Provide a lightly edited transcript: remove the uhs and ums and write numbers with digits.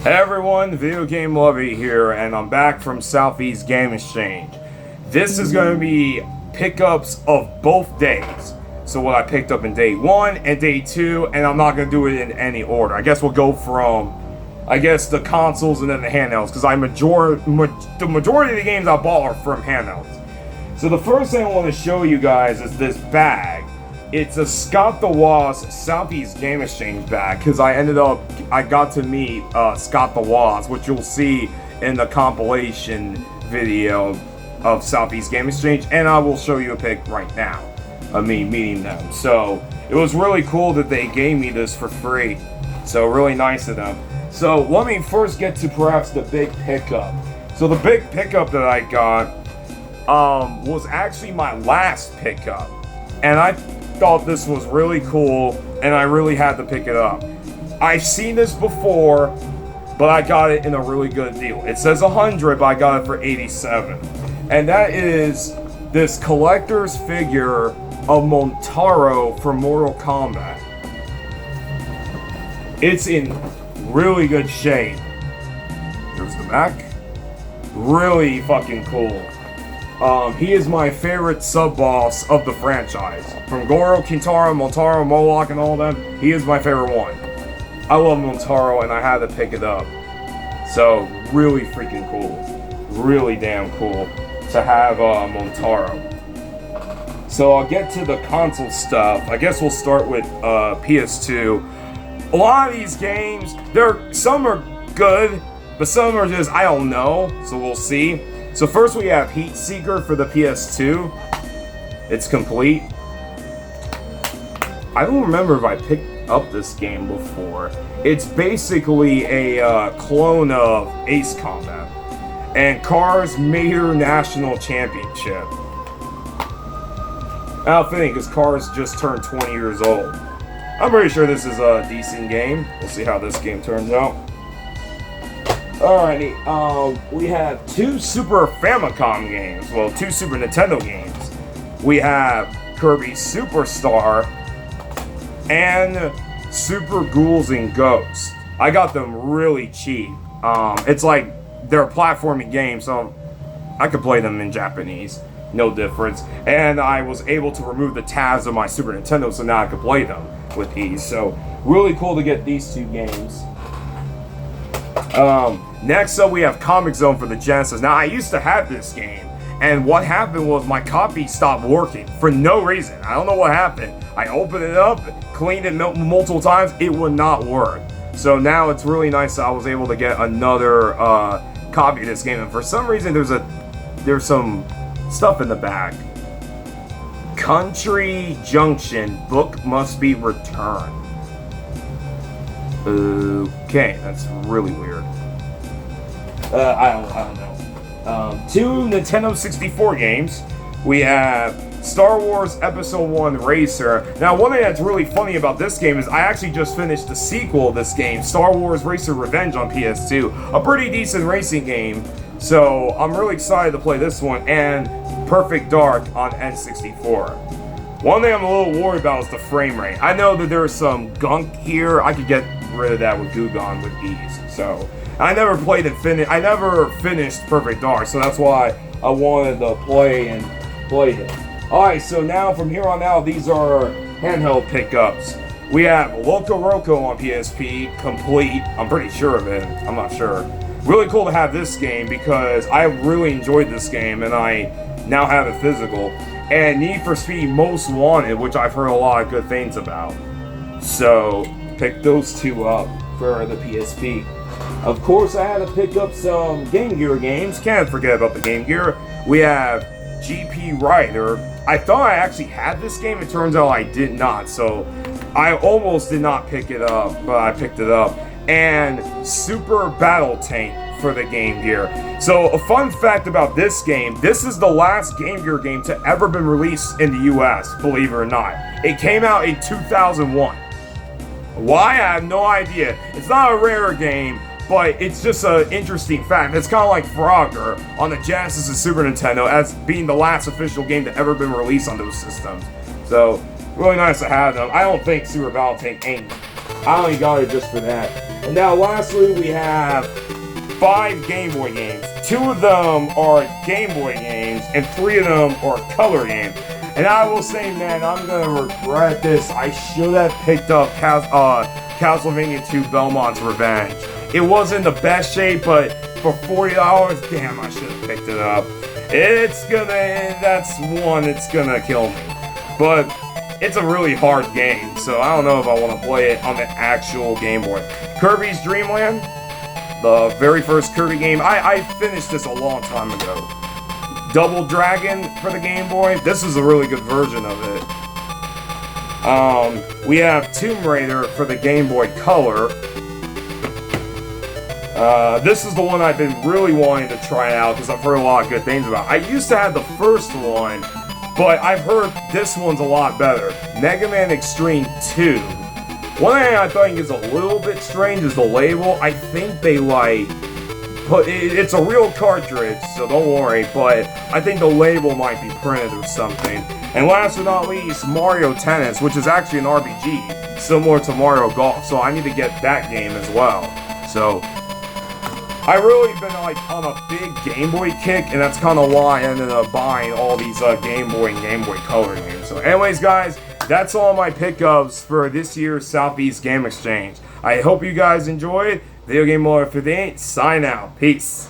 Hey everyone, Video Game Lovey here, and I'm back from Southeast Game Exchange. This is going to be pickups of both days. So what I picked up in day 1 and day 2, and I'm not going to do it in any order. I guess we'll go from, the consoles and then the handhelds, because the majority of the games I bought are from handhelds. So the first thing I want to show you guys is this bag. It's a Scott the Woz Southeast Game Exchange bag, because I got to meet Scott the Woz, which you'll see in the compilation video of Southeast Game Exchange, and I will show you a pic right now of me meeting them. So it was really cool that they gave me this for free, so really nice of them. So let me first get to perhaps the big pickup. So the big pickup that I got was actually my last pickup, and I thought this was really cool, and I really had to pick it up. I've seen this before, but I got it in a really good deal. It says 100, but I got it for 87. And that is this collector's figure of Motaro from Mortal Kombat. It's in really good shape. There's the back. Really fucking cool. He is my favorite sub-boss of the franchise. From Goro, Kintaro, Motaro, Moloch, and all of them, he is my favorite one. I love Motaro, and I had to pick it up. So, really freaking cool. Really damn cool to have Motaro. So, I'll get to the console stuff. I guess we'll start with PS2. A lot of these games, some are good, but some are just, I don't know, so we'll see. So first we have Heat Seeker for the PS2. It's complete. I don't remember if I picked up this game before. It's basically a clone of Ace Combat and Cars Major National Championship. I don't think, because Cars just turned 20 years old. I'm pretty sure this is a decent game. We'll see how this game turns out. Alrighty, we have 2 Super Famicom games. Well, 2 Super Nintendo games. We have Kirby Superstar and Super Ghouls and Ghosts. I got them really cheap. It's like they're platforming games, so I could play them in Japanese. No difference. And I was able to remove the tabs of my Super Nintendo, so now I could play them with ease. So, really cool to get these 2 games. Next up we have Comix Zone for the Genesis. Now I used to have this game, and what happened was my copy stopped working for no reason. I don't know what happened. I opened it up, cleaned it multiple times, it would not work. So now it's really nice that I was able to get another copy of this game, and for some reason there's some stuff in the back. Country Junction book must be returned. Okay, that's really weird. I don't know. 2 Nintendo 64 games. We have Star Wars Episode 1 Racer. Now, one thing that's really funny about this game is I actually just finished the sequel of this game, Star Wars Racer Revenge on PS2. A pretty decent racing game. So, I'm really excited to play this one, and Perfect Dark on N64. One thing I'm a little worried about is the frame rate. I know that there's some gunk here. I could get rid of that with Gugon with ease. So, I never finished Perfect Dark, so that's why I wanted to play it. Alright, so now from here on out, these are handheld pickups. We have Loco Roco on PSP, complete. I'm pretty sure of it. I'm not sure. Really cool to have this game because I really enjoyed this game and I now have it physical. And Need for Speed Most Wanted, which I've heard a lot of good things about. So, pick those 2 up for the PSP. Of course, I had to pick up some Game Gear games. Can't forget about the Game Gear. We have GP Rider. I thought I actually had this game. It turns out I did not. So, I almost did not pick it up, but I picked it up. And Super Battle Tank for the Game Gear. So, a fun fact about this game, this is the last Game Gear game to ever been released in the US, believe it or not. It came out in 2001. Why? I have no idea. It's not a rare game, but it's just an interesting fact. It's kind of like Frogger on the Genesis and Super Nintendo as being the last official game to ever been released on those systems. So, really nice to have them. I don't think Super Battle Tank ain't. I only got it just for that. And now lastly, we have 5 Game Boy games. 2 of them are Game Boy games, and 3 of them are color games. And I will say, man, I'm gonna regret this. I should have picked up Castlevania 2 Belmont's Revenge. It wasn't the best shape, but for $40, damn, I should have picked it up. It's gonna kill me. But it's a really hard game, so I don't know if I want to play it on the actual Game Boy. Kirby's Dream Land, the very first Kirby game, I finished this a long time ago. Double Dragon for the Game Boy, this is a really good version of it. We have Tomb Raider for the Game Boy Color. This is the one I've been really wanting to try out because I've heard a lot of good things about. I used to have the first one, but I've heard this one's a lot better. Mega Man Extreme 2. One thing I think is a little bit strange is the label. I think they it's a real cartridge, so don't worry, but I think the label might be printed or something. And last but not least, Mario Tennis, which is actually an RPG, similar to Mario Golf, so I need to get that game as well. So I really been on a big Game Boy kick, and that's kind of why I ended up buying all these Game Boy and Game Boy Color games. So anyways, guys, that's all my pickups for this year's Southeast Game Exchange. I hope you guys enjoyed. Video Game Lord 58, sign out. Peace.